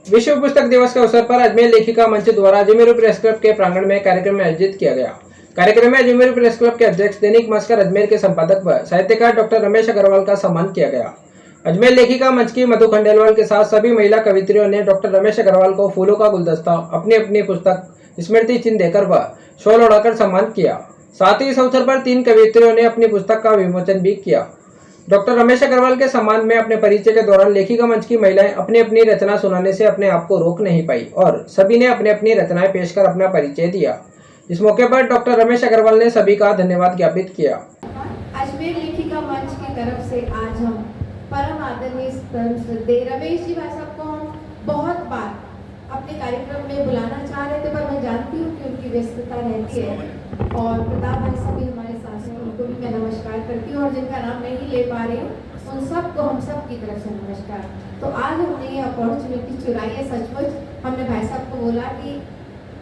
विश्व पुस्तक दिवस के अवसर पर अजमेर लेखिका मंच द्वारा अजमेर प्रेस क्लब के प्रांगण में कार्यक्रम आयोजित किया गया। कार्यक्रम में अजमेर प्रेस क्लब के अध्यक्ष दैनिक भास्कर अजमेर के संपादक व साहित्यकार डॉक्टर रमेश अग्रवाल का सम्मान किया गया। अजमेर लेखिका मंच की मधु खंडेलवाल के साथ सभी महिला कवित्रियों ने डॉक्टर रमेश अग्रवाल को फूलों का गुलदस्ता, अपनी अपनी पुस्तक, स्मृति चिन्ह देकर व शॉल ओढ़ाकर सम्मान किया। साथ ही इस अवसर पर 3 कवित्रियों ने अपनी पुस्तक का विमोचन भी किया। डॉक्टर रमेश अग्रवाल के सम्मान में अपने परिचय के दौरान लेखिका मंच की महिलाएं अपनी अपनी रचना सुनाने से अपने आप को रोक नहीं पाई और सभी ने अपनी अपनी रचनाएं पेश कर अपना परिचय दिया। इस मौके पर डॉक्टर रमेश अग्रवाल ने सभी का धन्यवाद ज्ञापित किया। अजमेर लेखिका मंच की तरफ से आज हम परम आदरणीय श्रद्धेय रमेश जी भाई साहब को हम बहुत बार अपने कार्यक्रम में बुलाना चाह रहे थे, पर मैं जानती हूँ कि उनकी व्यस्तता रहती है और प्रताप भाई साहब भी हमारे साथ हैं, उनको भी मैं नमस्कार करती हूँ और जिनका नाम नहीं ले पा रही हूँ उन सबको हम सब की तरफ से नमस्कार। तो आज हमने ये अपॉर्चुनिटी चुराई है। सचमुच हमने भाई साहब को बोला कि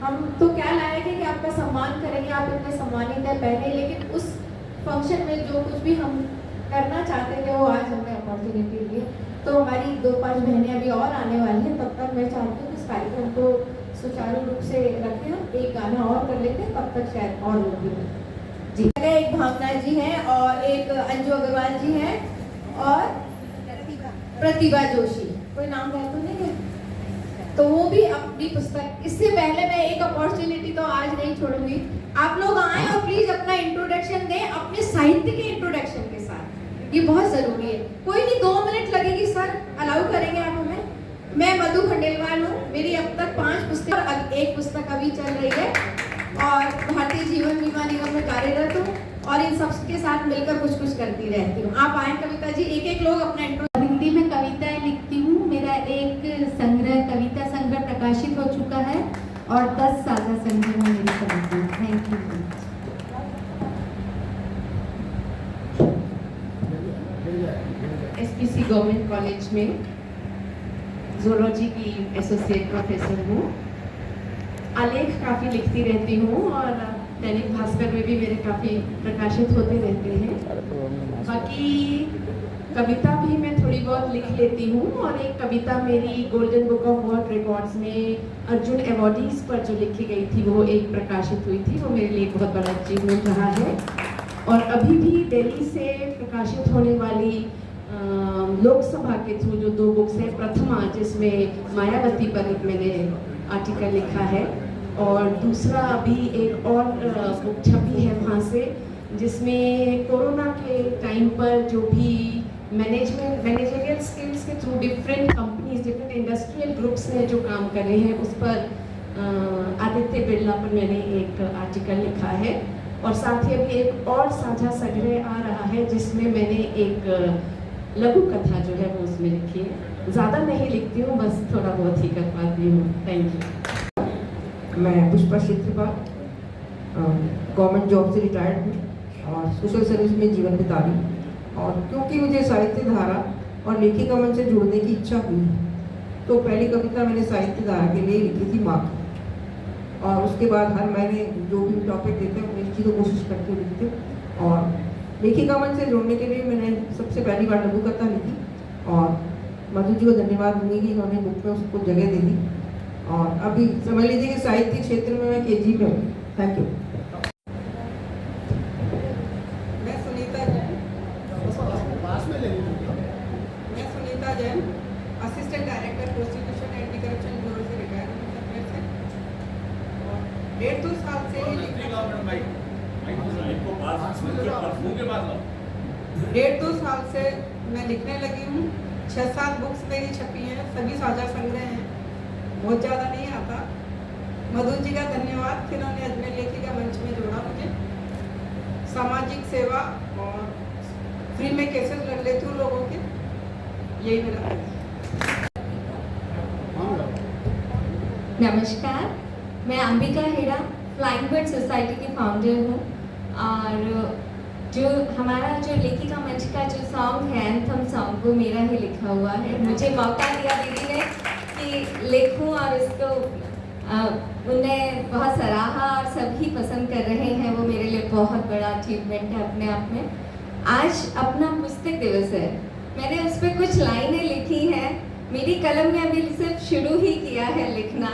हम तो क्या लाएंगे कि आपका सम्मान करेंगे, आप इतने सम्मानित है पहले, लेकिन उस फंक्शन में जो कुछ भी हम करना चाहते थे वो आज हमने अपॉर्चुनिटी दी। तो हमारी 2-5 बहनें अभी और आने वाली हैं, तब तक मैं चाहती हूँ इस कार्यक्रम को सुचारू रूप से रखें। हम एक गाना और कर लेते हैं, तब तक शायद और लोग भी हैं। जी, एक भावना जी हैं और एक अंजू अग्रवाल जी हैं और प्रतिभा जोशी, कोई नाम है तो नहीं है, तो वो भी अपनी पुस्तक। इससे पहले मैं एक अपॉर्चुनिटी तो आज नहीं छोड़ूंगी, आप लोग आए और प्लीज अपना इंट्रोडक्शन दें अपने साहित्य के इंट्रोडक्शन के साथ, ये बहुत जरूरी है। कोई नहीं, 2 मिनट लगेगी सर, अलाउ करेंगे आप हमें। मैं मधु खंडेलवाल हूँ, मेरी अब तक 5 पुस्तक और एक पुस्तक अभी चल रही है और भारतीय जीवन बीमा निगम में कार्यरत हूँ और इन सब के साथ मिलकर कुछ कुछ करती रहती हूँ। आप आए कविता जी, एक लोग अपना इंट्रो। हिंदी में कविताएं लिखती हूँ, मेरा एक संग्रह, कविता संग्रह प्रकाशित हो चुका है और 10 साझा संग्रह में मेरी कविता। Thank you. SPC government college में ज़ूलॉजी की एसोसिएट प्रोफेसर हूँ। आलेख काफ़ी लिखती रहती हूँ और दैनिक भास्कर में भी मेरे काफ़ी प्रकाशित होते रहते हैं। बाकी कविता भी मैं थोड़ी बहुत लिख लेती हूँ और एक कविता मेरी golden book of world records में अर्जुन अवॉर्डीज पर जो लिखी गई थी वो एक प्रकाशित हुई थी, वो मेरे लिए बहुत बड़ा अचीवमेंट रहा है। और अभी भी दिल्ली से प्रकाशित होने वाली लोकसभा के थ्रू जो 2 बुक्स हैं, प्रथमा जिसमें मायावती पर मैंने आर्टिकल लिखा है और दूसरा अभी एक और बुक छपी है वहाँ से, जिसमें कोरोना के टाइम पर जो भी मैनेजरियल स्किल्स के through different companies, different industrial groups ने जो काम कर रहे हैं उस पर आदित्य बिरला पर मैंने एक आर्टिकल लिखा है। और साथ ही अभी एक और साझा संग्रह आ रहा है जिसमें मैंने एक लघु कथा जो है वो उसमें लिखी है। ज़्यादा नहीं लिखती हूँ, बस थोड़ा बहुत ही कर पाती हूँ। Thank you. मैं पुष्पा क्षेत्रपाल गवर्नमेंट जॉब से रिटायर्ड हूँ और सोशल सर्विस में जीवन बिता रही हूँ। और क्योंकि मुझे साहित्य धारा और लेखिका मंच से जुड़ने की इच्छा हुई तो पहली कविता मैंने साहित्य धारा के लिए लिखी थी माँ की, और उसके बाद हर महीने जो भी टॉपिक देते हैं मैं इसकी तो कोशिश करती हूँ लिखती हूँ। और लेखिका मंच से जोड़ने के लिए मैंने सबसे पहली बार लघु कथा लिखी और मधु जी को धन्यवाद दूंगी कि उन्होंने बुक में उसको जगह दे दी। और अभी समझ लीजिए कि साहित्य क्षेत्र में मैं केजी में हूँ। Thank you. मैं Sunita Jain, assistant director prosecution anti corruption bureau से रिटायर हूँ। 1.5-2 साल से 1.5-2 साल से मैं लिखने लगी हूँ। 6-7 बुक्स मेरी छपी हैं, सभी साझा संग्रह हैं, बहुत ज़्यादा नहीं आता। मधु जी का धन्यवाद कि उन्होंने अजमेर लेखिका मंच में जोड़ा मुझे। सामाजिक सेवा और फ्री में केसेस लड़ लेती हूँ लोगों के, यही मेरा। नमस्कार, मैं अंबिका हेड़ा, फ्लाइंग बर्ड सोसाइटी की फाउंडर हूँ और जो हमारा जो लेखिका मंच का जो सॉन्ग है एंथम सॉन्ग वो मेरा ही लिखा हुआ है। मुझे मौका दिया दीदी ने कि लिखूं और इसको उन्होंने बहुत सराहा और सभी पसंद कर रहे हैं, वो मेरे लिए बहुत बड़ा अचीवमेंट है अपने आप में। आज अपना पुस्तक दिवस है, मैंने उस पर कुछ लाइनें लिखी हैं मेरी कलम ने अभी सिर्फ शुरू ही किया है लिखना,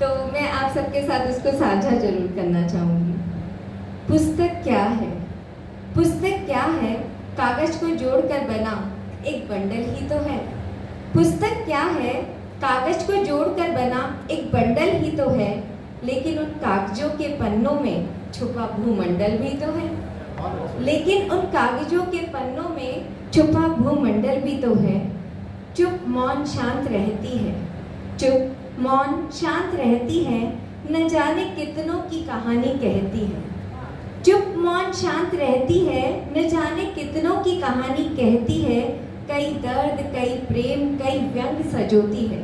तो मैं आप सबके साथ उसको साझा जरूर करना चाहूँगी। पुस्तक क्या है? पुस्तक क्या है? कागज को जोड़कर बना एक बंडल ही तो है। पुस्तक क्या है? कागज को जोड़कर बना एक बंडल ही तो है, लेकिन उन कागजों के पन्नों में छुपा भूमंडल भी तो है। लेकिन उन कागजों के पन्नों में छुपा भूमंडल भी तो है। चुप मौन शांत रहती है, चुप मौन शांत रहती है, न जाने कितनों की कहानी कहती है। चुप मौन शांत रहती है, न जाने कितनों की कहानी कहती है। कई दर्द कई प्रेम कई व्यंग सजोती है,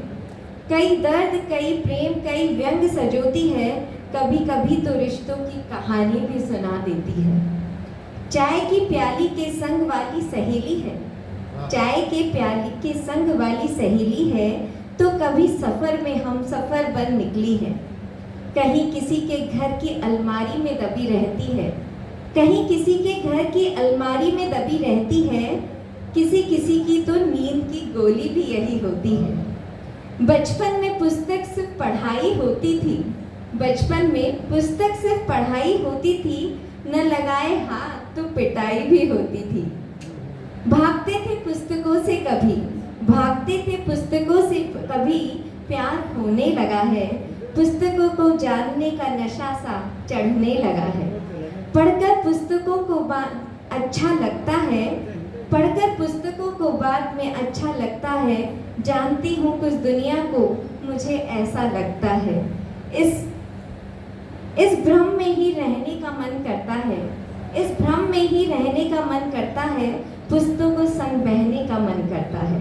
कई दर्द कई प्रेम कई व्यंग सजोती है। कभी कभी तो रिश्तों की कहानी भी सुना देती है। चाय की प्याली के संग वाली सहेली है, चाय के प्याली के संग वाली सहेली है, तो कभी सफर में हम सफर बन निकली है। कहीं किसी के घर की अलमारी में दबी रहती है, कहीं किसी के घर की अलमारी में दबी रहती है। किसी किसी की तो नींद की गोली भी यही होती है। बचपन में पुस्तक सिर्फ पढ़ाई होती थी, बचपन में पुस्तक सिर्फ पढ़ाई होती थी, न लगाए हाथ तो पिटाई भी होती थी। भागते थे पुस्तकों से कभी, भागते थे पुस्तकों से कभी, प्यार होने लगा है। पुस्तकों को जानने का नशा सा चढ़ने लगा है। पढ़कर पुस्तकों को अच्छा लगता है, पढ़कर पुस्तकों को बाद में अच्छा लगता है। जानती हूँ कुछ दुनिया को मुझे ऐसा लगता है। इस भ्रम में ही रहने का मन करता है, इस भ्रम में ही रहने का मन करता है। पुस्तकों संग बहने का मन करता है।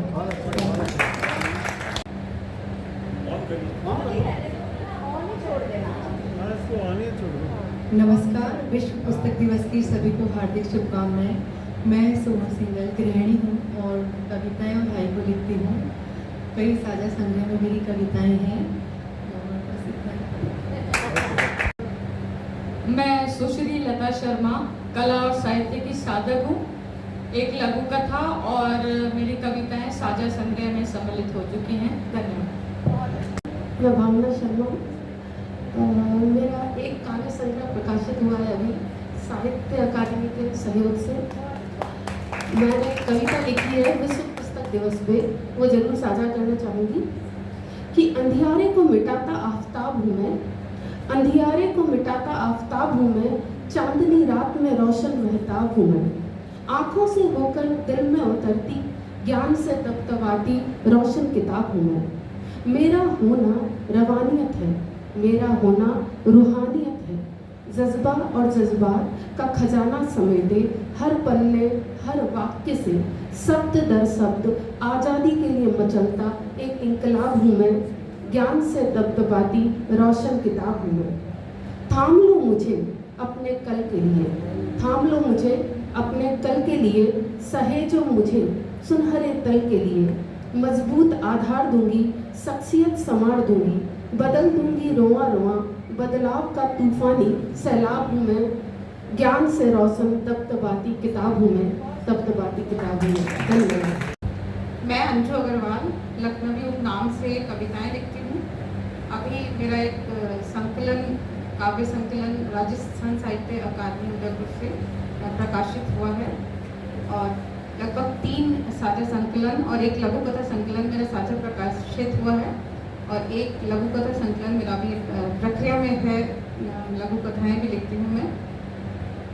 नमस्कार, विश्व पुस्तक दिवस की सभी को हार्दिक शुभकामनाएं। मैं सोनू सिंगल गृहिणी हूँ और कविताएं और हाइकू लिखती हूँ। कई साझा संग्रह में मेरी कविताएं हैं। मैं सुश्री लता शर्मा कला और साहित्य की साधक हूँ। एक लघु कथा और मेरी कविताएं साझा संग्रह में सम्मिलित हो चुकी हैं। धन्यवाद। मैं भावना शर्मा, मेरा एक काव्य संग्रह प्रकाशित हुआ है अभी साहित्य अकादमी के सहयोग से। मैंने कविता लिखी है विश्व पुस्तक दिवस पे, वो जरूर साझा करना चाहूँगी कि अंधियारे को मिटाता आफताब हूँ मैं, अंधियारे को मिटाता आफताब हूँ मैं, चांदनी रात में रोशन महताब हूँ मैं। आँखों से होकर दिल में उतरती, ज्ञान से तपतपाती रोशन किताब हूँ मैं। मेरा होना रवानियत है, मेरा होना रूहानियत है। जज्बा और जज्बात का खजाना समेटे हर पन्ने हर वाक्य से शब्द दर शब्द आज़ादी के लिए मचलता एक इंकलाब हूँ मैं। ज्ञान से तपतपाती रोशन किताब हूँ मैं। थाम लो मुझे अपने कल के लिए, थाम लो मुझे अपने कल के लिए, सहेजो मुझे सुनहरे तल के लिए। मजबूत आधार दूंगी, शख्सियत संवार दूंगी, बदल दूंगी रोआ रोआ, बदलाव का तूफानी सैलाब हूँ मैं। ज्ञान से रोशन तपतपाती किताब हूँ मैं, तपतपाती किताब हूँ मैं। धन्यवाद। मैं अंजू अग्रवाल लखनवी उपनाम से कविताएं लिखती हूँ। अभी मेरा एक संकलन काव्य संकलन राजस्थान साहित्य अकादमी उदयपुर से प्रकाशित हुआ है और लगभग 3 साझा संकलन और एक लघु कथा संकलन मेरा साझा प्रकाशित हुआ है और एक लघु कथा संकलन मेरा अभी प्रक्रिया में है। लघु कथाएं भी लिखती हूँ मैं।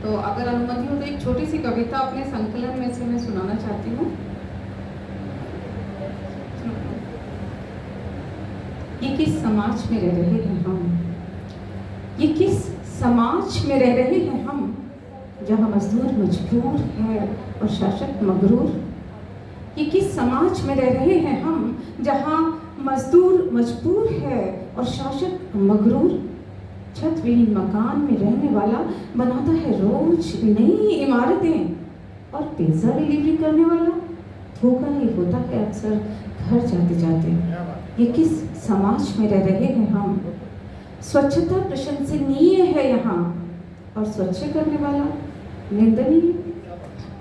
तो अगर अनुमति हो तो एक छोटी सी कविता अपने संकलन में से मैं सुनाना चाहती हूँ। ये किस समाज में रह रहे हैं हम, ये किस समाज में रह रहे हैं हम, जहाँ मजदूर मजबूर है और शासक मगरूर। ये किस समाज में रह रहे हैं हम, जहाँ मजदूर मजबूर है और शासक मगरूर। छत विहीन मकान में रहने वाला बनाता है रोज नई इमारतें और पिज्जा डिलीवरी करने वाला धोखा ही होता है अक्सर घर जाते जाते। ये किस समाज में रह रहे हैं हम। स्वच्छता प्रशंसनीय है यहाँ और स्वच्छ करने वाला निंदनीय।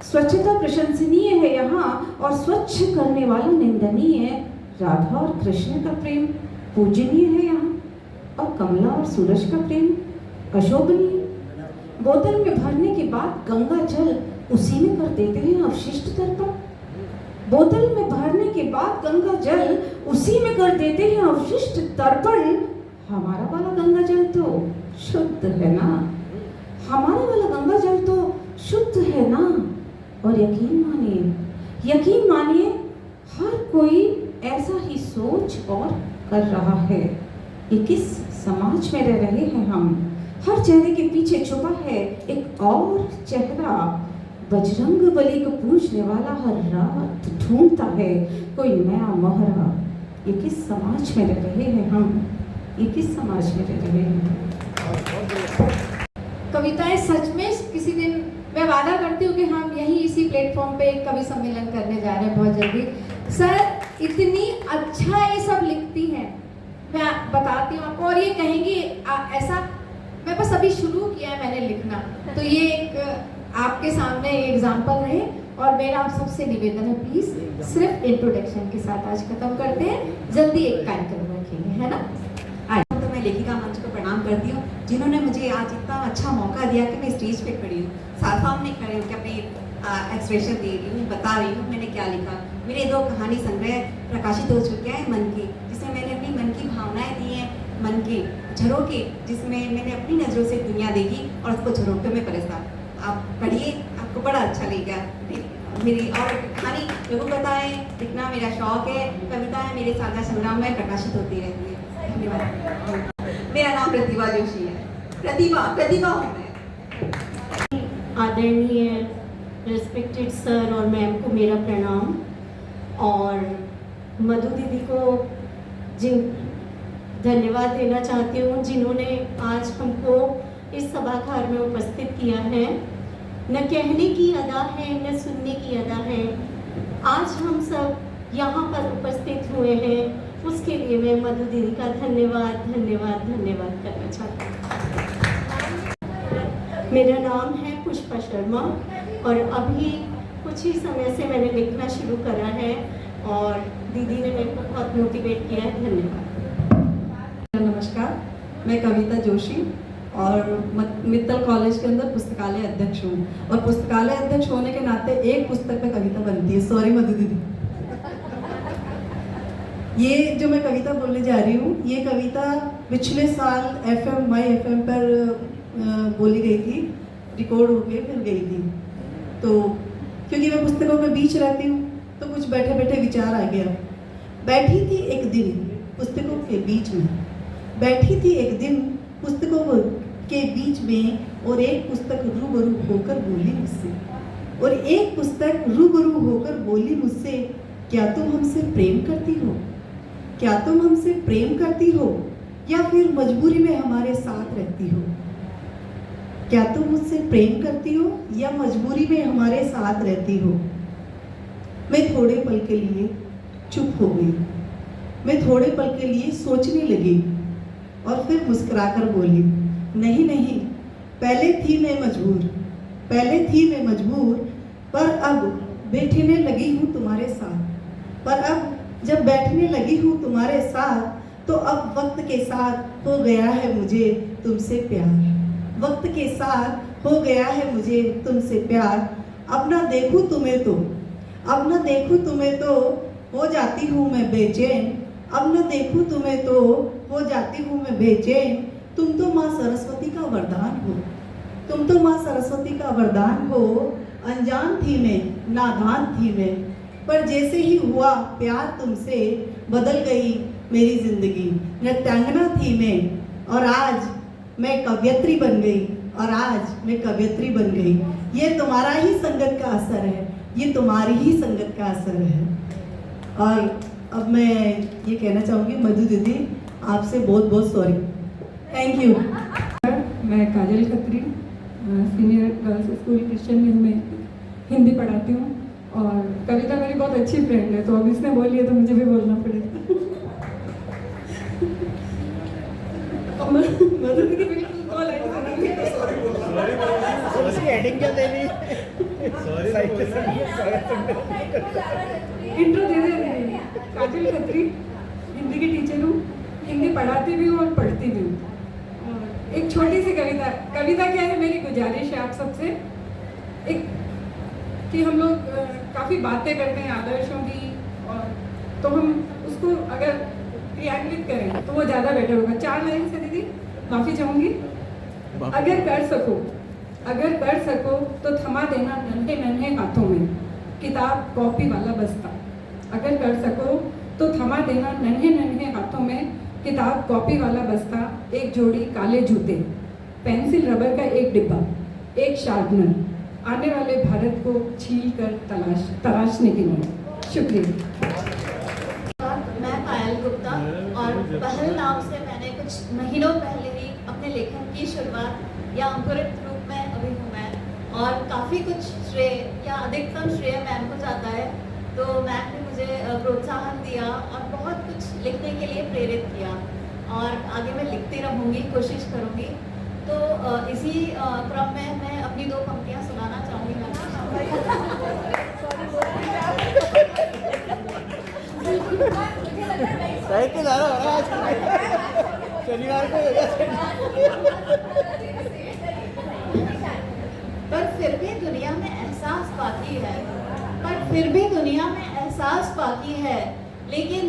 स्वच्छता प्रशंसनीय है यहाँ और स्वच्छ करने वाला निंदनीय। राधा और कृष्ण का प्रेम पूजनीय है यहाँ, और कमला और सूरज का प्रेम अशोभनीय। बोतल में भरने के बाद गंगा जल उसी में कर देते हैं अवशिष्ट तर्पण। बोतल में भरने के बाद गंगा जल उसी में कर देते हैं अवशिष्ट तर्पण। हमारा वाला गंगा जल तो शुद्ध है ना, हमारा वाला गंगा जल तो शुद्ध है ना। और यकीन मानिए हर कोई ऐसा ही सोच और कर रहा है। ये किस समाज में रह रहे हैं हम। हर चेहरे के पीछे छुपा है एक और चेहरा। बजरंग बली को पूजने वाला हर रात ढूंढता है कोई नया मोहरा। ये किस समाज में रह रहे हैं हम, ये किस समाज में रह रहे हैं। कविताएं सच में किसी दिन मैं वादा करती हूँ कि हम यही इसी प्लेटफॉर्म पे एक कवि सम्मेलन करने जा रहे हैं बहुत जल्दी। सर इतनी अच्छा ये सब लिखती हैं, मैं बताती हूँ आपको। और ये कहेंगी ऐसा, मैं बस अभी शुरू किया है मैंने लिखना, तो ये एक आपके सामने एग्जाम्पल रहे। और मेरा आप सबसे निवेदन है, प्लीज सिर्फ इंट्रोडक्शन के साथ आज खत्म करते हैं, जल्दी एक कार्यक्रम रखेंगे, है ना। तो मैं लेखिका मंच को प्रणाम करती हूँ जिन्होंने मुझे आज इतना अच्छा मौका दिया कि मैं स्टेज पे खड़ी हूँ, सामने खड़े होकर अपनी एक्सप्रेशन दे रही हूँ, बता रही हूँ मैंने क्या लिखा। मेरे 2 कहानी संग्रह प्रकाशित हो चुके हैं मन की, जिसमें मैंने अपनी मन की भावनाएं दी हैं, मन के झरोके, जिसमें मैंने अपनी नज़रों से दुनिया देखी और उसको झरोके में परेशान। आप पढ़िए, आपको बड़ा अच्छा लगेगा। मेरी और कहानी लोगों को पता है, लिखना मेरा शौक है, कविता है मेरे साझा संग्राम में प्रकाशित होती रहती है। धन्यवाद। मेरा नाम प्रतिभा जोशी है। प्रतिभा हूँ मैं। आदरणीय रेस्पेक्टेड सर और मैम को मेरा प्रणाम, और मधु दीदी को धन्यवाद देना चाहती हूँ जिन्होंने आज हमको इस सभागार में उपस्थित किया है। न कहने की अदा है न सुनने की अदा है, आज हम सब यहाँ पर उपस्थित हुए हैं, उसके लिए मैं मधु दीदी का धन्यवाद करना चाहती हूँ। मेरा नाम है पुष्पा शर्मा और अभी कुछ ही समय से मैंने लिखना शुरू करा है और दीदी ने मेरे को बहुत मोटिवेट किया है। धन्यवाद। नमस्कार, मैं कविता जोशी और मित्तल कॉलेज के अंदर पुस्तकालय अध्यक्ष हूँ, और पुस्तकालय अध्यक्ष होने के नाते एक पुस्तक पे कविता बनती है। सॉरी मधु दीदी। ये जो मैं कविता बोलने जा रही हूँ, ये कविता पिछले साल माई एफएम पर बोली गई थी, रिकॉर्ड होके फिर गई थी। तो क्योंकि मैं पुस्तकों के बीच रहती हूँ तो कुछ बैठे बैठे विचार आ गया। बैठी थी एक दिन पुस्तकों के बीच में, बैठी थी एक दिन पुस्तकों के बीच में, और एक पुस्तक रूबरू होकर बोली मुझसे, और एक पुस्तक रूबरू होकर बोली मुझसे, क्या तुम हमसे प्रेम करती हो? क्या तुम हमसे प्रेम करती हो या फिर मजबूरी में हमारे साथ रहती हो? क्या तुम मुझसे प्रेम करती हो या मजबूरी में हमारे साथ रहती हो? मैं थोड़े पल के लिए चुप हो गई, मैं थोड़े पल के लिए सोचने लगी और फिर मुस्कुराकर बोली, नहीं नहीं, पहले थी मैं मजबूर, पर अब बैठने लगी हूँ तुम्हारे साथ। पर अब जब बैठने लगी हूँ तुम्हारे साथ, तो अब वक्त के साथ हो गया है मुझे तुमसे प्यार। वक्त के साथ हो गया है मुझे तुमसे प्यार। अब ना देखूँ तुम्हें तो हो जाती हूँ मैं बेचैन। अब न देखूँ तुम्हें तो हो जाती हूँ मैं बेचैन। तुम तो माँ सरस्वती का वरदान हो, अनजान थी मैं, नादान थी मैं, पर जैसे ही हुआ प्यार तुमसे, बदल गई मेरी जिंदगी। नृत्यांगना थी मैं और आज मैं कवयित्री बन गई, ये तुम्हारा ही संगत का असर है, ये तुम्हारी ही संगत का असर है। और अब मैं ये कहना चाहूँगी मधु दीदी, आपसे बहुत बहुत सॉरी, थैंक यू। मैं Kajal Khatri, senior girls school Christian में हिंदी पढ़ाती हूँ, और कविता मेरी बहुत अच्छी फ्रेंड है, तो अब इसने बोली है तो मुझे भी बोलना पड़ेगा। मधु दीदी बिल्कुल कॉल आई इंट्रो दे दे। काजल खत्री, हिंदी की टीचर हूँ। हिंदी पढ़ाती भी हूँ और पढ़ती भी हूँ। और एक छोटी सी कविता क्या है, मेरी गुजारिश है आप सबसे, एक कि हम लोग काफ़ी बातें करते हैं आदर्शों की, और तो हम उसको अगर क्रियान्वित करें तो वो ज़्यादा बेटर होगा। 4 लाइन से दीदी माफ़ी चाहूँगी। अगर कर सको तो थमा देना नन्हे नन्हे हाथों में किताब कॉपी वाला बस्ता। अगर कर सको तो थमा देना नन्हे नन्हे हाथों में किताब कॉपी वाला बस्ता, एक जोड़ी काले जूते, पेंसिल रबर का एक डिब्बा, एक शार्पनर, आने वाले भारत को छील कर तराशने के लिए। शुक्रिया। मैं पायल गुप्ता, और पहल नाम से मैंने कुछ महीनों पहले ही अपने लेखन की शुरुआत या अंकुरित रूप में अभी हूँ मैं, और काफ़ी कुछ श्रेय या अधिकतम श्रेय मैम को जाता है। तो मैम ने मुझे प्रोत्साहन दिया और बहुत कुछ लिखने के लिए प्रेरित किया, और आगे मैं लिखती रहूँगी, कोशिश करूँगी। तो इसी क्रम में मैं अपनी 2 पंक्तियाँ सुनाना चाहूँगी मैम। पर फिर भी दुनिया में एहसास बाकी है, लेकिन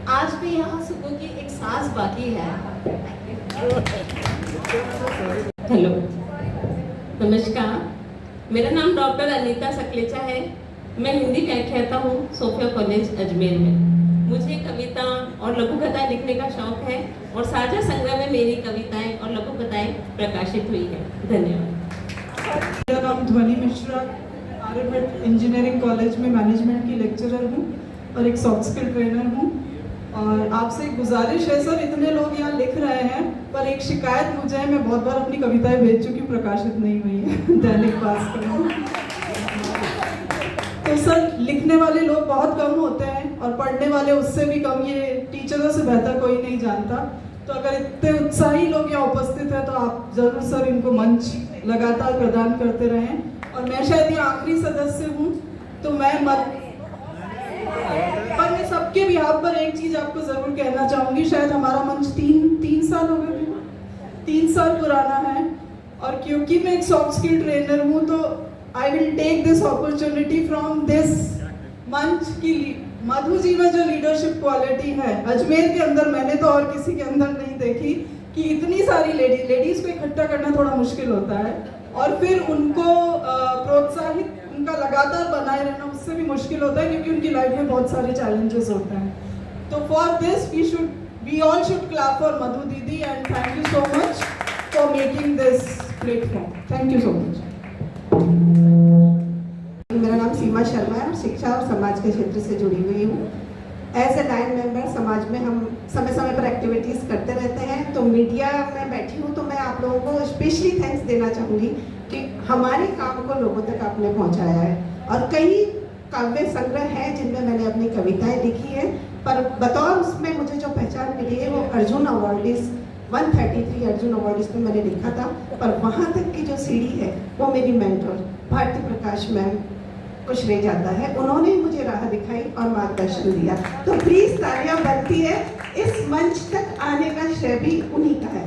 आज भी यहाँ सुकून की एक सांस बाकी है। हेलो, नमस्कार। मेरा नाम डॉक्टर अनीता सकलेचा है। मैं हिंदी व्याख्याता हूँ सोफिया कॉलेज अजमेर में। मुझे कविता और लघु कथाएं लिखने का शौक है, और साझा संग्रह में मेरी कविताएं और लघु कथाएं प्रकाशित हुई है। धन्यवाद। मेरा नाम ध्वनि मिश्रा, आर्यभट्ट इंजीनियरिंग कॉलेज में मैनेजमेंट की लेक्चरर हूँ और एक सॉफ्ट स्किल ट्रेनर हूँ। और आपसे एक गुजारिश है सर, इतने लोग यहाँ लिख रहे हैं, पर एक शिकायत मुझे है, मैं बहुत बार अपनी कविताएं भेज चुकी, प्रकाशित नहीं हुई है दैनिक भास्कर में। तो सर, लिखने वाले लोग बहुत कम होते हैं और पढ़ने वाले उससे भी कम, ये टीचरों से बेहतर कोई नहीं जानता। तो अगर इतने उत्साही लोग यहाँ उपस्थित हैं तो आप जरूर सर इनको मंच लगातार प्रदान करते रहें। और मैं शायद ये आखिरी सदस्य हूँ, तो पर मैं सबके बिहाफ पर एक चीज आपको जरूर कहना चाहूंगी। शायद हमारा मंच 3 साल हो गए, 3 साल पुराना है, और क्योंकि मैं एक सॉफ्ट स्किल ट्रेनर हूँ तो I will take this opportunity from this मंच की मधु जी में जो लीडरशिप क्वालिटी है अजमेर के अंदर, मैंने तो और किसी के अंदर नहीं देखी, कि इतनी सारी लेडीज को इकट्ठा करना थोड़ा मुश्किल होता है, और फिर उनको प्रोत्साहित, उनका लगातार बनाए रहना उससे भी मुश्किल होता है, क्योंकि उनकी लाइफ में बहुत सारे चैलेंजेस होते हैं। तो for this we all should clap for Madhu दीदी, and thank you so much for making this platform. Thank you so much. मेरा नाम सीमा शर्मा है और शिक्षा और समाज के क्षेत्र से जुड़ी हुई हूँ। एज ए लाइन मेंबर समाज में हम समय समय पर एक्टिविटीज़ करते रहते हैं। तो मीडिया में बैठी हूँ तो मैं आप लोगों को स्पेशली थैंक्स देना चाहूँगी कि हमारे काम को लोगों तक आपने पहुँचाया है। और कई काव्य संग्रह हैं जिनमें मैंने अपनी कविताएं लिखी है, पर बतौर उसमें मुझे जो पहचान मिली है वो अर्जुन अवार्डीज 133 अर्जुन अवार्डीज में मैंने लिखा था। पर वहाँ तक की जो सीढ़ी है वो मेरी मेंटर भारती प्रकाश मैम को श्रेय जाता है। उन्होंने मुझे राह दिखाई और मार्गदर्शन दिया, तो प्लीज तालियां बनती है। इस मंच तक आने का श्रेय भी उन्हीं का है।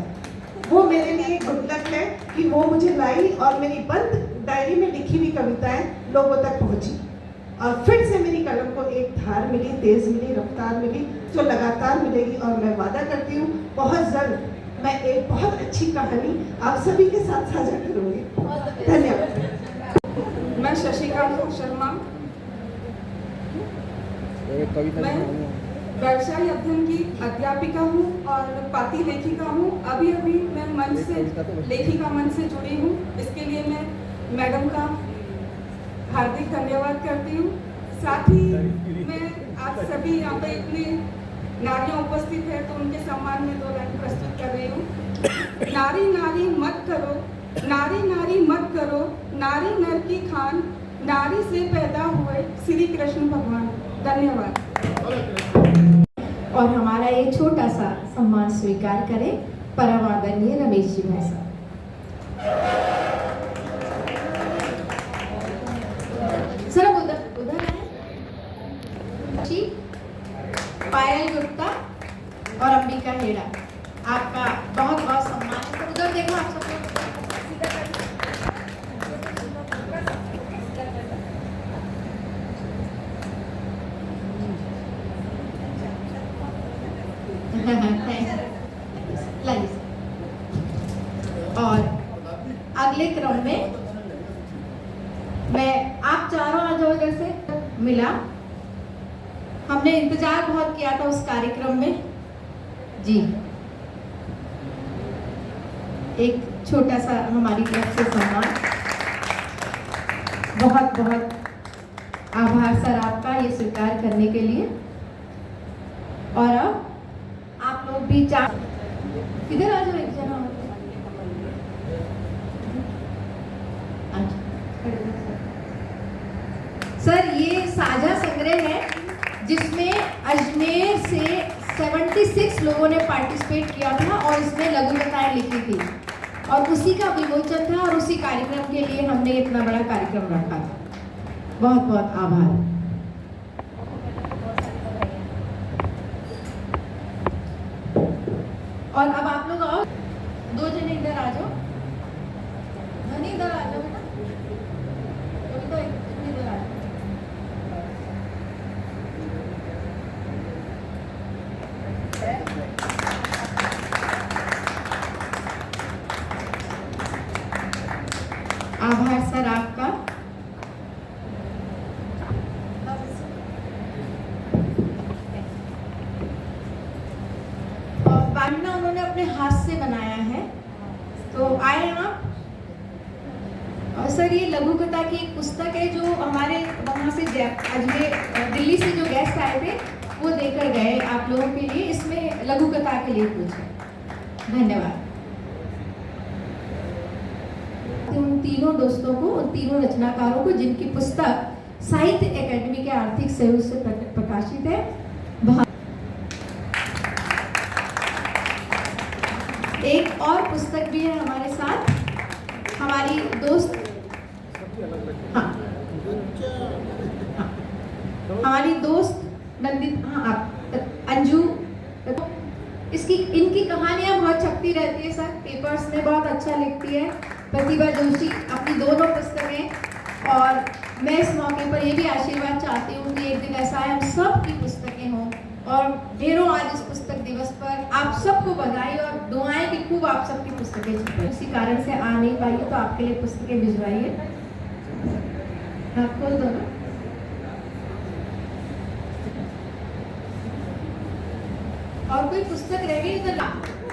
वो मेरे लिए गुड लक है कि वो मुझे लाई और मेरी बंद डायरी में लिखी हुई कविताएं लोगों तक पहुंची, और फिर से मेरी कलम को एक धार मिली, तेज मिली, रफ्तार मिली, जो लगातार मिलेगी। और मैं वादा करती हूँ बहुत जल्द मैं एक बहुत अच्छी कहानी आप सभी के साथ साझा करूँगी। धन्यवाद। मैं शशिकांत शर्मा, मैं व्यवसाय अध्ययन की अध्यापिका हूँ और पाती लेखिका हूँ। अभी मैं मंच से लेखिका मंच से जुड़ी हूँ। इसके लिए मैं मैडम का हार्दिक धन्यवाद करती हूँ। साथ ही मैं आप सभी यहाँ पे इतनी नारियाँ उपस्थित है तो उनके सम्मान में 2 लाइन प्रस्तुत कर रही हूँ। नारी नारी मत करो, नारी नारी मत करो, नारी नर की खान, नारी से पैदा हुए श्री कृष्ण भगवान। धन्यवाद। और हमारा ये छोटा सा सम्मान स्वीकार करें परम आदरणीय रमेश जी भाई साहब। सर उधर आए जी। अगले क्रम में मैं आप चारों आ जाओ इधर से मिला। हमने इंतजार बहुत किया था उस कार्यक्रम में जी। एक छोटा सा हमारी तरफ से सम्मान। बहुत बहुत आभार सर आपका ये स्वीकार करने के लिए। और अब आप लोग भी इधर आ जाओ, एक जना सर। ये साझा संग्रह है जिसमें अजमेर से 76 लोगों ने पार्टिसिपेट किया था और इसमें लघु कथाएं लिखी थी और उसी का विमोचन था और उसी कार्यक्रम के लिए हमने इतना बड़ा कार्यक्रम रखा था। बहुत बहुत आभार। और अब आप लोग आओ, 2 जने इधर आ जाओ। धनी इधर आ जाओ बेटा, तो इधर आ जाओ। आभार सर आपका। बांधना उन्होंने अपने हाथ से बनाया है, तो आए आप। और सर ये लघु कथा की एक पुस्तक है जो हमारे वहाँ से अजमेर दिल्ली से जो गेस्ट आए थे वो देकर गए आप लोगों के लिए। इसमें लघु कथा के लिए कुछ है। धन्यवाद। उन तीनों दोस्तों को, उन तीनों रचनाकारों को जिनकी पुस्तक साहित्य अकादमी के आर्थिक सहयोग से प्रकाशित है। एक और पुस्तक भी है हमारे साथ, हमारी दोस्त हमारी दोस्त नंदित अंजू। इनकी कहानियां बहुत छपती रहती है सर, पेपर्स में बहुत अच्छा लिखती है। प्रतिभा जोशी अपनी दोनों पुस्तकें। और मैं इस मौके पर ये भी आशीर्वाद चाहती हूँ कि एक दिन ऐसा है हम सब की पुस्तकें हों। और ढेरों आज इस पुस्तक दिवस पर आप सबको बधाई और दुआएं कि खूब आप सबकी पुस्तकें छपें। इसी कारण से आ नहीं पाई तो आपके लिए पुस्तकें भिजवाइए। हाँ खोल दो ना। और कोई पुस्तक रह गई तो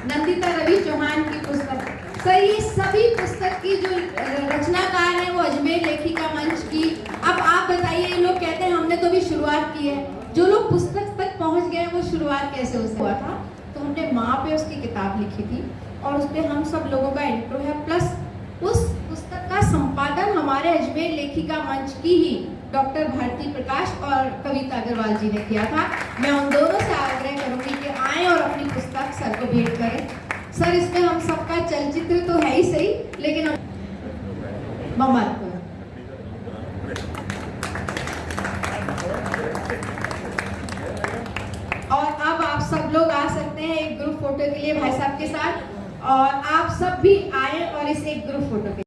नंदिता रवि चौहान की पुस्तक। सर ये सभी पुस्तक की जो रचनाकार है वो अजमेर लेखिका मंच की। अब आप बताइए, ये लोग कहते हैं हमने तो भी शुरुआत की है, जो लोग पुस्तक तक पहुंच गए वो शुरुआत कैसे हुआ था। तो हमने माँ पे उसकी किताब लिखी थी और उस पर हम सब लोगों का इंट्रो है, प्लस उस पुस्तक का संपादन हमारे अजमेर लेखिका मंच की ही डॉक्टर भारती प्रकाश और कविता अग्रवाल जी ने किया था। मैं उन दोनों से आग्रह करूंगी कि आएं और अपनी पुस्तक सर को भेंट करें। सर इसमें हम सबका चलचित्र तो है ही सही, लेकिन ममत्व। और अब आप सब लोग आ सकते हैं एक ग्रुप फोटो के लिए भाई साहब के साथ। और आप सब भी आए और इस एक ग्रुप फोटो के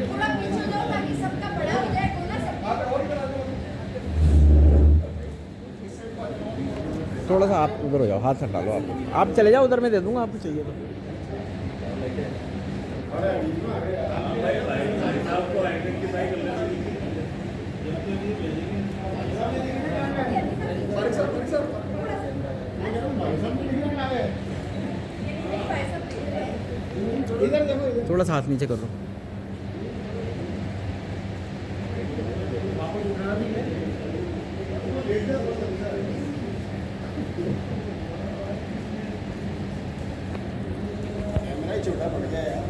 थोड़ा पीछे जाओ ताकि सबका बड़ा हो जाए। थोड़ा सा आप उधर हो जाओ, हाथ हटा लो। आप चले जाओ उधर, मैं दे दूंगा आपको चाहिए तो। थोड़ा सा हाथ नीचे कर दो। छोटा पड़ गया यार।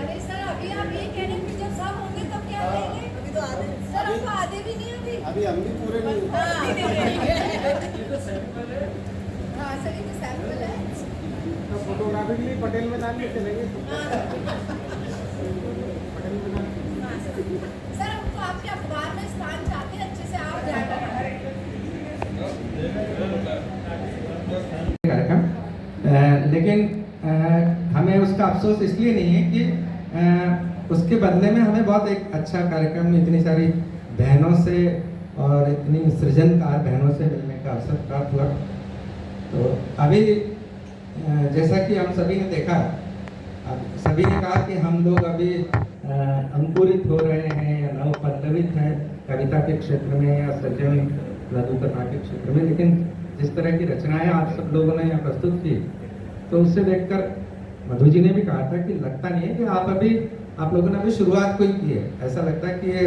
अरे सर अभी आप ये कह रहे हैं कि जब सब होंगे तब क्या करेंगे? अभी तो आधे सर, हमको आधे भी नहीं अभी हम भी पूरे नहीं। हाँ सर ये तो सैंपल है। तो फोटोग्राफी के लिए पटेल मैदान में चलेंगे। सर हमको आपके अखबार में स्थान चाहते हैं, अच्छे से आप जाएगा कार्यक्रम। लेकिन हमें उसका अफसोस इसलिए नहीं है कि उसके बदले में हमें बहुत एक अच्छा कार्यक्रम में इतनी सारी बहनों से और इतनी सृजनकार बहनों से मिलने का अवसर प्राप्त हुआ। तो अभी जैसा कि हम सभी ने देखा, सभी ने कहा कि हम लोग अभी अंकुरित हो रहे हैं या नव पल्लवित हैं कविता के क्षेत्र में या सृजन लघुकथा के क्षेत्र में, लेकिन जिस तरह की रचनाएं आप सब लोगों ने यहाँ प्रस्तुत की, तो उससे देखकर मधु जी ने भी कहा था कि लगता नहीं है कि आप लोगों ने अभी शुरुआत कोई की है। ऐसा लगता है कि ये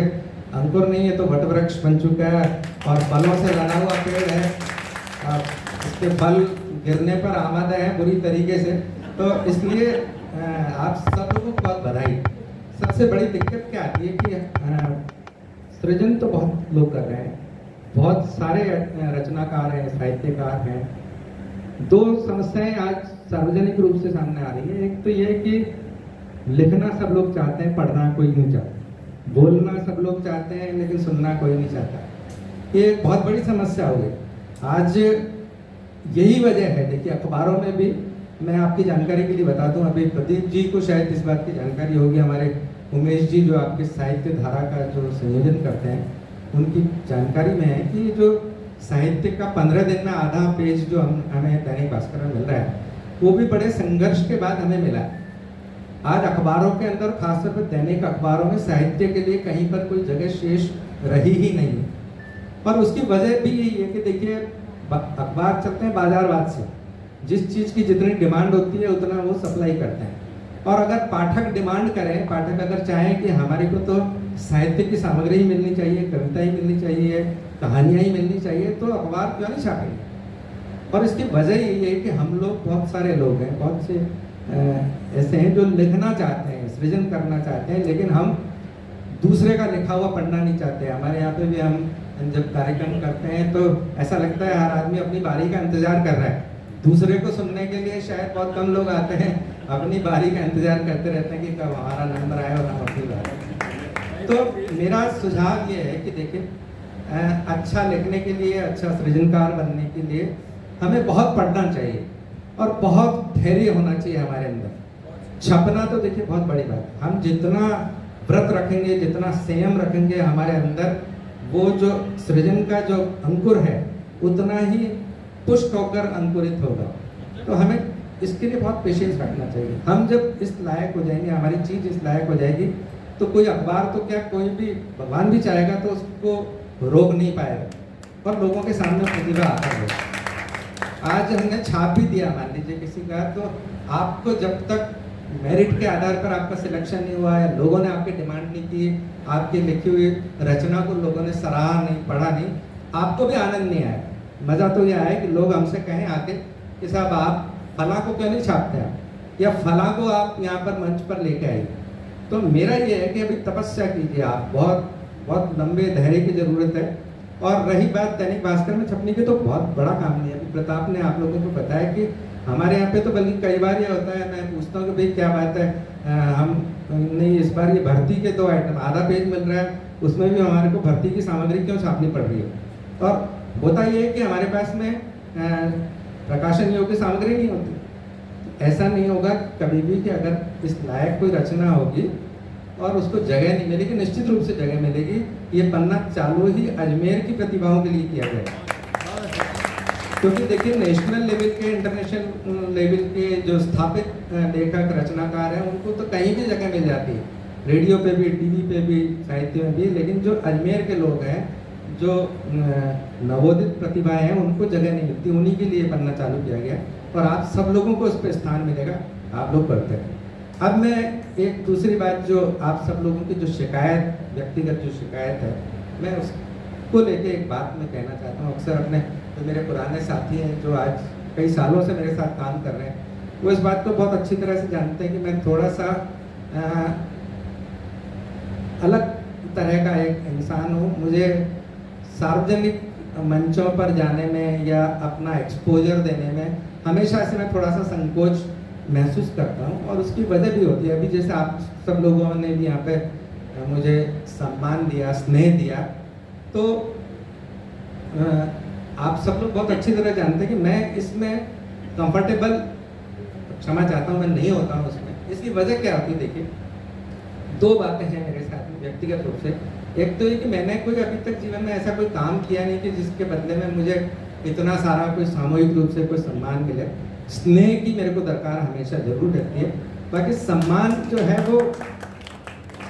अंकुर नहीं है तो वट वृक्ष बन चुका है और फलों से लदा हुआ पेड़ है, इसके फल गिरने पर आमादा है बुरी तरीके से। तो इसलिए आप सब लोगों को बहुत बधाई। सबसे बड़ी दिक्कत क्या आती है कि सृजन तो बहुत लोग कर रहे हैं, बहुत सारे रचनाकार हैं, साहित्यकार हैं। दो समस्याएं आज सार्वजनिक रूप से सामने आ रही है। एक तो ये कि लिखना सब लोग चाहते हैं, पढ़ना कोई नहीं चाहता, बोलना सब लोग चाहते हैं लेकिन सुनना कोई नहीं चाहता। ये एक बहुत बड़ी समस्या हो गई आज। यही वजह है, देखिए अखबारों में भी, मैं आपकी जानकारी के लिए बता दूं, अभी प्रदीप जी को शायद इस बात की जानकारी होगी, हमारे उमेश जी जो आपके साहित्य धारा का जो संयोजन करते हैं, उनकी जानकारी में है कि जो साहित्य का 15 दिन में आधा पेज जो हमें दैनिक भास्कर में मिल रहा है, वो भी बड़े संघर्ष के बाद हमें मिला। आज अखबारों के अंदर, खासतौर पर दैनिक अखबारों में साहित्य के लिए कहीं पर कोई जगह शेष रही ही नहीं है। और उसकी वजह भी यही है कि देखिए अखबार चलते हैं बाजारवाद से, जिस चीज़ की जितनी डिमांड होती है उतना वो सप्लाई करते हैं। और अगर पाठक डिमांड करें, पाठक अगर चाहें कि हमारे को तो साहित्य की सामग्री ही मिलनी चाहिए, कविता ही मिलनी चाहिए, कहानियाँ ही मिलनी चाहिए, तो अखबार क्यों नहीं छापेंगे। और इसकी वजह यही है कि हम लोग, बहुत सारे लोग हैं, बहुत से ऐसे हैं जो लिखना चाहते हैं, सृजन करना चाहते हैं, लेकिन हम दूसरे का लिखा हुआ पढ़ना नहीं चाहते। हमारे यहाँ पे भी हम जब कार्यक्रम करते हैं तो ऐसा लगता है हर आदमी अपनी बारी का इंतजार कर रहा है, दूसरे को सुनने के लिए शायद बहुत कम लोग आते हैं, अपनी बारी का इंतजार करते रहते हैं कि कब हमारा नंबर आए और हम अपनी बारी। तो मेरा सुझाव ये है कि देखिए, अच्छा लिखने के लिए, अच्छा सृजनकार बनने के लिए हमें बहुत पढ़ना चाहिए और बहुत धैर्य होना चाहिए हमारे अंदर। छपना तो देखिए बहुत बड़ी बात है, हम जितना व्रत रखेंगे, जितना संयम रखेंगे हमारे अंदर, वो जो सृजन का जो अंकुर है उतना ही पुष्ट होकर अंकुरित होगा। तो हमें इसके लिए बहुत पेशेंस रखना चाहिए। हम जब इस लायक हो जाएंगे, हमारी चीज़ इस लायक हो जाएगी, तो कोई अखबार तो क्या, कोई भी भगवान भी चाहेगा तो उसको रोक नहीं पाएगा और लोगों के सामने प्रतिभा आता है। आज हमने छाप भी दिया मान लीजिए किसी का, तो आपको जब तक मेरिट के आधार पर आपका सिलेक्शन नहीं हुआ या लोगों ने आपकी डिमांड नहीं की, आपकी लिखी हुई रचना को लोगों ने सराहा नहीं, पढ़ा नहीं, आपको भी आनंद नहीं आया। मज़ा तो यह आया कि लोग हमसे कहें आके कि साहब आप फला को क्यों नहीं छापते हैं, या फला को आप यहाँ पर मंच पर लेके आइए। तो मेरा ये है कि अभी तपस्या कीजिए आप, बहुत बहुत लंबे धैर्य की ज़रूरत है। और रही बात दैनिक भास्कर में छपने की, तो बहुत बड़ा काम नहीं है। अभी प्रताप ने आप लोगों को बताया कि हमारे यहाँ पे तो बल्कि कई बार ये होता है, मैं पूछता हूँ कि भाई क्या बात है, हम नहीं इस बार ये भर्ती के 2 आइटम, आधा पेज मिल रहा है, उसमें भी हमारे को भर्ती की सामग्री क्यों छापनी पड़ रही है। और होता ये है कि हमारे पास में प्रकाशन योग्य सामग्री नहीं होती। ऐसा नहीं होगा कभी भी कि अगर इस लायक कोई रचना होगी और उसको जगह नहीं मिलेगी, निश्चित रूप से जगह मिलेगी। ये पन्ना चालू ही अजमेर की प्रतिभाओं के लिए किया गया, क्योंकि देखिए नेशनल लेवल के, इंटरनेशनल लेवल के जो स्थापित लेखक रचनाकार हैं उनको तो कहीं भी जगह मिल जाती है, रेडियो पे भी, टीवी पे भी, साहित्य में भी। लेकिन जो अजमेर के लोग हैं, जो नवोदित प्रतिभाएं हैं, उनको जगह नहीं मिलती, उन्हीं के लिए पन्ना चालू किया गया और आप सब लोगों को उस पर स्थान मिलेगा, आप लोग करते हैं। अब मैं एक दूसरी बात, जो आप सब लोगों की जो शिकायत, व्यक्तिगत जो शिकायत है, मैं उसको लेके एक बात मैं कहना चाहता हूँ। अक्सर अपने जो मेरे पुराने साथी हैं जो आज कई सालों से मेरे साथ काम कर रहे हैं, वो इस बात को बहुत अच्छी तरह से जानते हैं कि मैं थोड़ा सा अलग तरह का एक इंसान हूँ। मुझे सार्वजनिक मंचों पर जाने में या अपना एक्सपोजर देने में हमेशा से मैं थोड़ा सा संकोच महसूस करता हूँ, और उसकी वजह भी होती है। अभी जैसे आप सब लोगों ने भी यहाँ पे मुझे सम्मान दिया, स्नेह दिया, तो आप सब लोग बहुत अच्छी तरह जानते हैं कि मैं इसमें कंफर्टेबल, क्षमा चाहता हूँ, मैं नहीं होता हूँ उसमें। इसकी वजह क्या होती है, देखिए दो बातें हैं मेरे साथ में व्यक्तिगत रूप से। एक तो ये कि मैंने कोई अभी तक जीवन में ऐसा कोई काम किया नहीं कि जिसके बदले में मुझे इतना सारा कोई सामूहिक रूप से कोई सम्मान मिले। स्नेह की मेरे को दरकार हमेशा जरूर रहती है। बाकी सम्मान जो है वो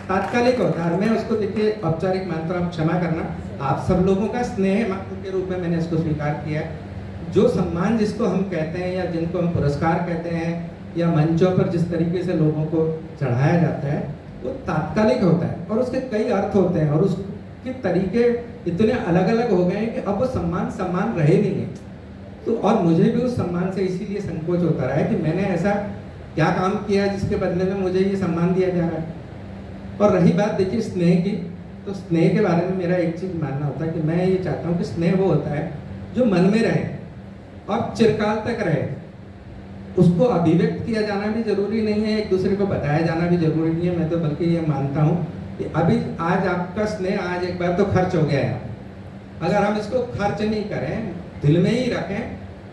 तात्कालिक होता है, मैं उसको देखिए औपचारिक मानता हूँ, क्षमा करना, आप सब लोगों का स्नेह के रूप में मैंने इसको स्वीकार किया है। जो सम्मान जिसको हम कहते हैं या जिनको हम पुरस्कार कहते हैं या मंचों पर जिस तरीके से लोगों को चढ़ाया जाता है वो तात्कालिक होता है और उसके कई अर्थ होते हैं और उसके तरीके इतने अलग अलग हो गए हैं कि अब वो सम्मान रहे नहीं है। तो और मुझे भी उस सम्मान से इसीलिए संकोच होता रहा है कि मैंने ऐसा क्या काम किया जिसके बदले में मुझे ये सम्मान दिया जा रहा है। और रही बात देखिए स्नेह की, तो स्नेह के बारे में मेरा एक चीज़ मानना होता है कि मैं ये चाहता हूँ कि स्नेह वो होता है जो मन में रहे और चिरकाल तक रहे। उसको अभिव्यक्त किया जाना भी जरूरी नहीं है, एक दूसरे को बताया जाना भी जरूरी नहीं है। मैं तो बल्कि ये मानता हूँ कि अभी आज आपका स्नेह आज एक बार तो खर्च हो गया है, अगर हम इसको खर्च नहीं करें, दिल में ही रखें,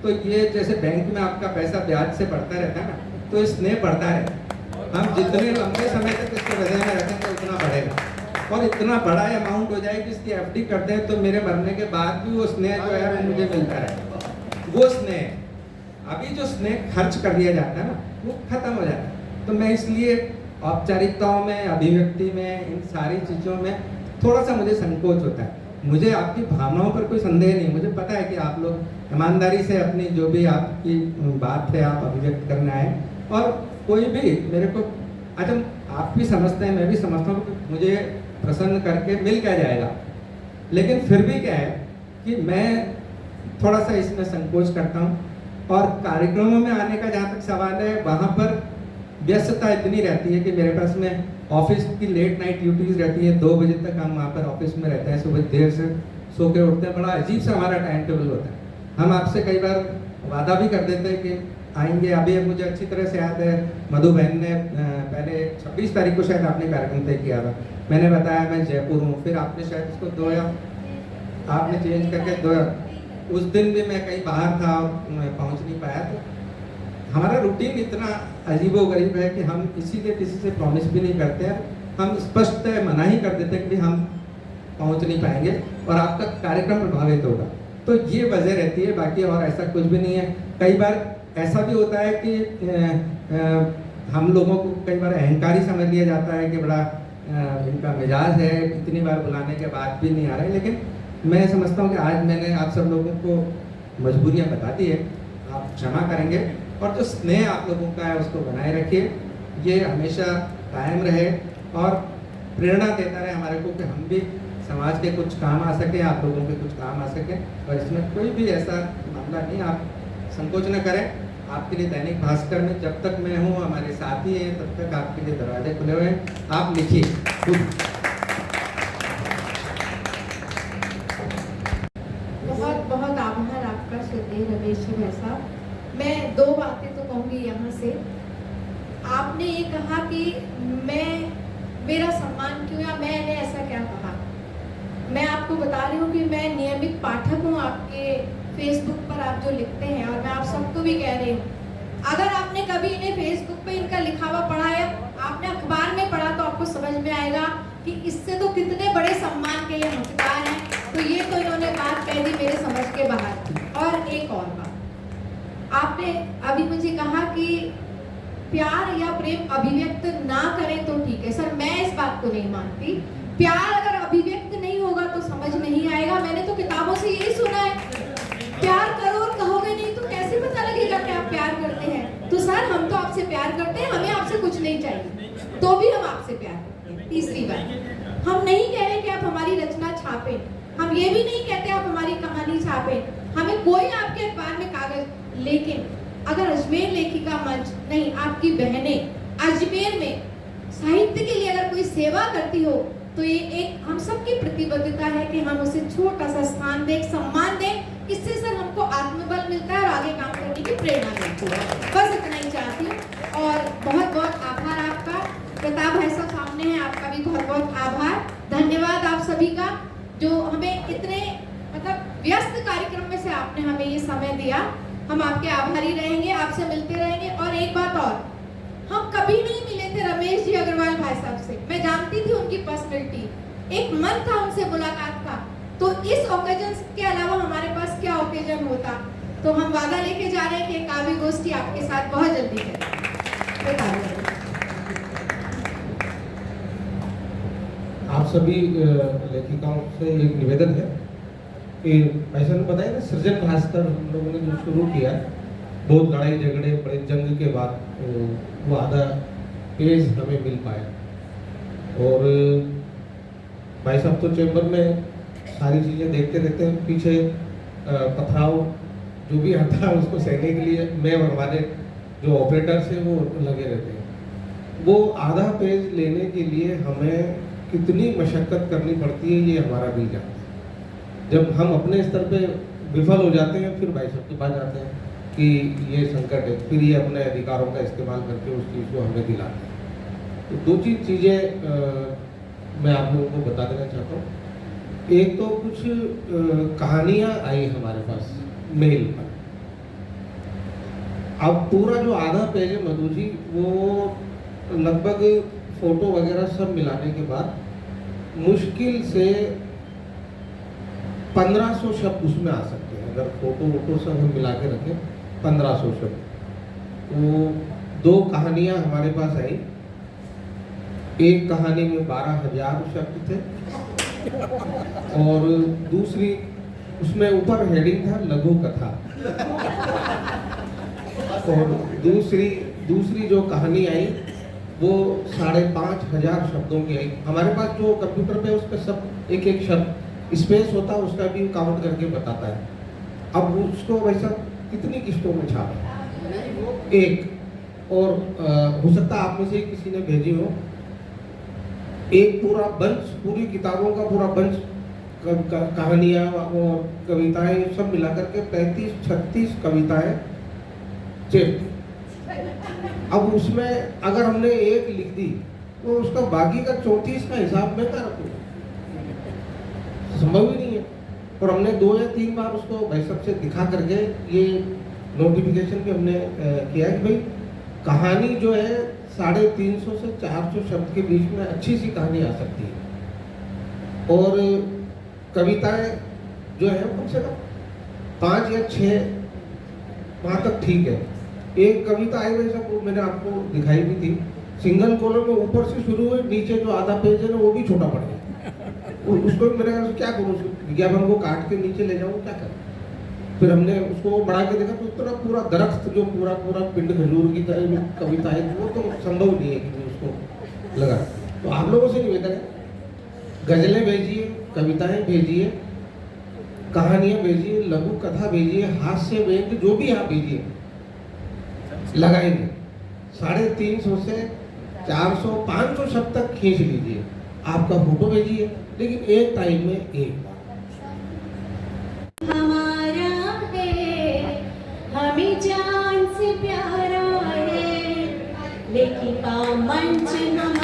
तो ये जैसे बैंक में आपका पैसा ब्याज से बढ़ता रहता है ना, तो स्नेह बढ़ता है। हम जितने लंबे समय तक इसको हृदय में रखें तो उतना बढ़ेगा और इतना बड़ा अमाउंट हो जाए कि इसकी एफडी करते हैं तो मेरे मरने के बाद भी वो स्नेह जो है वो मुझे मिलता रहे। वो स्नेह, अभी जो स्नेह खर्च कर दिया जाता है ना वो खत्म हो जाता है। तो मैं इसलिए औपचारिकताओं में, अभिव्यक्ति में, इन सारी चीज़ों में थोड़ा सा मुझे संकोच होता है। मुझे आपकी भावनाओं पर कोई संदेह नहीं, मुझे पता है कि आप लोग ईमानदारी से अपनी जो भी आपकी बात है आप अभिव्यक्त करना है और कोई भी मेरे को, अच्छा आप भी समझते हैं, मैं भी समझता हूँ कि मुझे प्रसन्न करके मिल क्या जाएगा, लेकिन फिर भी क्या है कि मैं थोड़ा सा इसमें संकोच करता हूँ। और कार्यक्रमों में आने का जहाँ तक सवाल है, वहाँ पर व्यस्तता इतनी रहती है कि मेरे पास में ऑफिस की लेट नाइट ड्यूटीज़ रहती है, 2 बजे तक हम वहाँ पर ऑफिस में रहते हैं, सुबह देर से सो के उठते हैं, बड़ा अजीब सा हमारा टाइम टेबल होता है। हम आपसे कई बार वादा भी कर देते हैं कि आएंगे। अभी मुझे अच्छी तरह से याद है, मधु बहन ने पहले 26 तारीख को शायद आपने कार्यक्रम तय किया था, मैंने बताया मैं जयपुर हूँ, फिर आपने शायद इसको 2 या आपने चेंज करके 2, उस दिन भी मैं कहीं बाहर था और पहुँच नहीं पाया। तो हमारा रूटीन इतना अजीबोगरीब है कि हम इसीलिए किसी से प्रॉमिस भी नहीं करते हैं, हम स्पष्ट मना ही कर देते हैं कि हम पहुंच नहीं पाएंगे और आपका कार्यक्रम प्रभावित होगा। तो ये वजह रहती है, बाकी और ऐसा कुछ भी नहीं है। कई बार ऐसा भी होता है कि हम लोगों को कई बार अहंकारी समझ लिया जाता है कि बड़ा इनका मिजाज है, इतनी बार बुलाने के बाद भी नहीं आ रहे। लेकिन मैं समझता हूँ कि आज मैंने आप सब लोगों को मजबूरियाँ बता दी है, आप क्षमा करेंगे और जो स्नेह आप लोगों का है उसको बनाए रखिए, ये हमेशा कायम रहे और प्रेरणा देता रहे हमारे को कि हम भी समाज के कुछ काम आ सके, आप लोगों के कुछ काम आ सके। और इसमें कोई भी ऐसा मामला नहीं, आप संकोच न करें। आपके लिए दैनिक भास्कर में जब तक मैं हूँ, हमारे साथी हैं, तब तक आपके लिए दरवाजे खुले हुए हैं, आप लिखिए। बहुत बहुत आभार आपका श्रद्धेय रमेश जी भाई साहब। मैं 2 बातें तो कहूँगी यहाँ से। आपने ये कहा कि मेरा सम्मान क्यों, या मैंने ऐसा क्या कहा। मैं आपको बता रही हूँ कि मैं नियमित पाठक हूँ आपके फेसबुक पर आप जो लिखते हैं, और मैं आप सबको भी कह रही हूँ, अगर आपने कभी इन्हें फेसबुक पे इनका लिखा हुआ पढ़ा है, आपने अखबार में पढ़ा, तो आपको समझ में आएगा कि इससे तो कितने बड़े सम्मान के ये हकदार हैं। तो ये तो इन्होंने बात कह दी मेरे समझ के बाहर। और एक और बात, आपने अभी मुझे कहा कि प्यार या प्रेम अभिव्यक्त ना करें तो ठीक है। सर, मैं इस बात को नहीं मानती। प्यार अगर अभिव्यक्त नहीं होगा तो समझ नहीं आएगा। मैंने तो किताबों से यही सुना है, प्यार करो और कहोगे नहीं तो कैसे पता लगेगा कि आप प्यार करते हैं। तो सर, हम तो आपसे प्यार करते हैं, हमें आपसे कुछ नहीं चाहिए, तो भी हम आपसे प्यार करते हैं। तीसरी बात, हम नहीं कह रहे कि आप हमारी रचना छापें, हम ये भी नहीं कहते आप हमारी कहानी छापें, हमें कोई आपके अखबार में कागज, लेकिन अगर अजमेर लेखिका मंच नहीं, आपकी बहनें अजमेर में साहित्य के लिए अगर कोई सेवा करती हो, तो ये एक हम सबकी प्रतिबद्धता है कि हम उसे छोटा सा स्थान दें, सम्मान दें। इससे सर हमको आत्मबल मिलता है और आगे काम करने की प्रेरणा मिलती है। बस इतना ही चाहती हूँ और बहुत बहुत आभार आपका। प्रताप भाई साहब सामने हैं, आपका भी बहुत बहुत आभार। धन्यवाद आप सभी का, जो हमें इतने व्यस्त कार्यक्रम में से आपने हमें ये समय दिया। हम आपके आभारी रहेंगे, आपसे मिलते रहेंगे। और एक बात और, हम कभी नहीं मिले थे रमेश जी अग्रवाल भाई साहब से, मैं जानती थी उनकी पर्सनैलिटी, एक मन था उनसे मुलाकात का। तो इस ओकेजन के अलावा हमारे पास क्या ओकेजन होता, तो हम वादा लेके जा रहे हैं कि काव्य गोष्ठी आपके साथ बहुत जल्दी है। आप सभी लेखिकाओं से एक निवेदन है कि ऐसा ने बताया ना, सृजन भास्कर हम लोगों ने जो शुरू किया, बहुत लड़ाई झगड़े बड़े जंग के बाद वो आधा पेज हमें मिल पाया। और भाई साहब तो चैम्बर में सारी चीज़ें देखते रहते हैं, पीछे पथराव जो भी आता है उसको सहने के लिए मैं और हमारे जो ऑपरेटर्स हैं वो लगे रहते हैं। वो आधा पेज लेने के लिए हमें कितनी मशक्क़त करनी पड़ती है ये हमारा दिल जानता है। जब हम अपने स्तर पे विफल हो जाते हैं फिर भाई साहब के पास जाते हैं कि ये संकट है, फिर ये अपने अधिकारों का इस्तेमाल करके उस चीज़ को हमें दिलाते हैं। तो दो चीज़ें मैं आप लोगों को बता देना चाहता हूँ। एक तो कुछ कहानियाँ आई हमारे पास मेल पर। अब पूरा जो आधा पेज है मधु जी, वो लगभग फोटो वगैरह सब मिलाने के बाद मुश्किल से 1500 शब्द उसमें आ सकते हैं। अगर फोटो वोटो सब हम मिला के रखें 1500 शब्द। तो 2 कहानियाँ हमारे पास आई। एक कहानी में 12,000 शब्द थे और दूसरी उसमें ऊपर हेडिंग था लघु कथा। और दूसरी जो कहानी आई वो 5,500 शब्दों की आई। हमारे पास जो कंप्यूटर पे उस पर सब एक एक शब्द स्पेस होता है, उसका भी काउंट करके बताता है। अब उसको वैसा कितनी किस्तों में छापे एक, और हो सकता है आप में से किसी ने भेजी हो एक पूरा बंच, पूरी किताबों का पूरा बंच, कहानियाँ और कविताएं सब मिला करके 35-36 कविताएं चेप। अब उसमें अगर हमने एक लिख दी तो उसका बाकी का 34 का हिसाब मैं क्या रखूँ, संभव ही नहीं है। और हमने 2 या 3 बार उसको भाई साहब से दिखा करके ये नोटिफिकेशन भी हमने किया कि भाई कहानी जो है 350 से 400 शब्द के बीच में अच्छी सी कहानी आ सकती है। और कविताएं जो है कम से कम 5 या 6 वहाँ तक ठीक है। एक कविता आई वैसा वो मैंने आपको दिखाई भी थी, सिंगल कॉलम में ऊपर से शुरू हुई, नीचे जो आधा पेज है ना वो भी छोटा पड़ गया। उसको मैंने कहा क्या करूँ, विज्ञापन को काट के नीचे ले जाऊँ, क्या करूँ। फिर हमने उसको बढ़ा के देखा तो उतना पूरा दरख्त जो पूरा पिंड खजूर की तरह जो कविता है वो तो संभव नहीं है कि उसको लगा। तो आप लोगों से निवेदन है, गजलें भेजिए, कविताएं भेजिए, कहानियां भेजिए, लघु कथा भेजिए, हास्य व्यंग्य जो भी आप भेजिए लगाएंगे। 350 से 400-500 शब्द तक खींच लीजिए। आपका फोटो भेजिए, लेकिन एक टाइम में एक बार। हमारा है, हमें जान से प्यारा है, लेखिका मंच हम